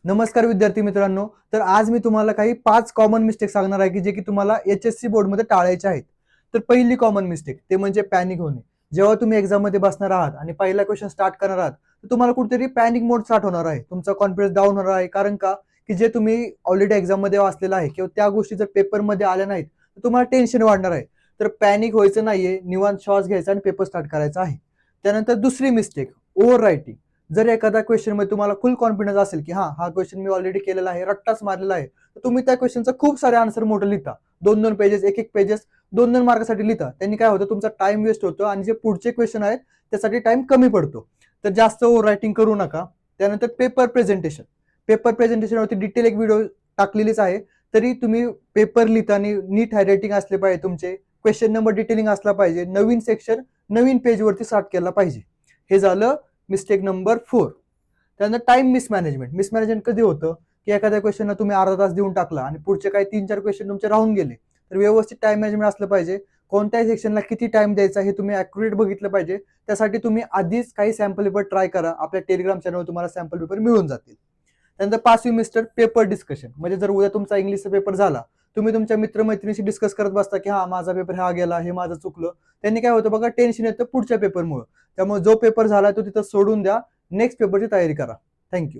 नमस्कार विद्यार्थी मित्रांनो. तर आज मी तुम्हाला काही 5 कॉमन मिस्टेक सांगणार आहे की जे की तुम्हाला एचएससी बोर्डमध्ये टाळायचे आहेत. तर पहिली कॉमन मिस्टेक ते म्हणजे पॅनिक होणे. जेव्हा तुम्ही एक्झाममध्ये बसणार आहात आणि पहिला क्वेश्चन स्टार्ट करणार आहात, तर तुम्हाला कुठेतरी पॅनिक मोड स्टार्ट होणार आहे. तुमचा कॉन्फिडन्स डाऊन होणार आहे. कारण का की जे तुम्ही ऑलरेडी एक्झाममध्ये वाचलेलं आहे किंवा त्या गोष्टी जर पेपरमध्ये आल्या नाहीत, तर तुम्हाला टेन्शन वाढणार आहे. तर पॅनिक व्हायचं नाहीये, निवांत श्वास घ्यायचा आणि पेपर स्टार्ट करायचा आहे. त्यानंतर दुसरी मिस्टेक ओव्हर रायटिंग. जर एखाद्या क्वेश्चन मध्ये तुम्हाला फुल कॉन्फिडन्स असेल की हा क्वेश्चन मी ऑलरेडी केलेला आहे, रट्टाच मारलेला आहे, तर तुम्ही त्या क्वेश्चनचा खूप सारे आन्सर मोठं लिहिता. 2-2 पेजेस, एक पेजेस 2-2 मार्कासाठी लिहिता. त्यांनी काय होतं, तुमचा टाइम वेस्ट होतो आणि जे पुढचे क्वेश्चन आहेत त्यासाठी टाइम कमी पडतो. तर जास्त ओव्हर रायटिंग करू नका. त्यानंतर पेपर प्रेझेंटेशन. पेपर प्रेझेंटेशनवरती डिटेल एक व्हिडिओ टाकलेलीच आहे. तरी तुम्ही पेपर लिहिताना नीट हँडरायटिंग असले पाहिजे तुमचे, क्वेश्चन नंबर डिटेलिंग असला पाहिजे, नवीन सेक्शन नवीन पेजवरती स्टार्ट केला पाहिजे. हे झालं मिस्टेक नंबर 4. त्यानंतर टाइम मिसमॅनेजमेंट. मिसमॅनेजमेंट कधी होतं की एखाद्या क्वेश्चनला तुम्ही अर्धा तास देऊन टाकला आणि पुढचे काही 3-4 क्वेश्चन तुमचे राहून गेले. तर व्यवस्थित टाइम मॅनेजमेंट असलं पाहिजे. कोणत्याही सेक्शनला किती टाइम द्यायचा हे तुम्ही ॲक्युरेट बघितलं पाहिजे. त्यासाठी तुम्ही आधीच काही सॅम्पल पेपर ट्राय करा. आपल्या टेलिग्राम चॅनलवर तुम्हाला सॅम्पल पेपर मिळून जातील. त्यानंतर 5वी मिस्टर पेपर डिस्कशन. म्हणजे जर उद्या तुमचा इंग्लिशचा पेपर झाला, तुम्ही तुमच्या मित्रमैत्रिणीशी डिस्कस करत बसता की हा माझा पेपर हा गेला, हे माझं चुकलं. त्यांनी काय होतं बघा, टेन्शन येतं पुढच्या पेपरमुळे. त्यामुळे जो पेपर झाला तो तिथं सोडून द्या. नेक्स्ट पेपरची तयारी करा. थँक्यू.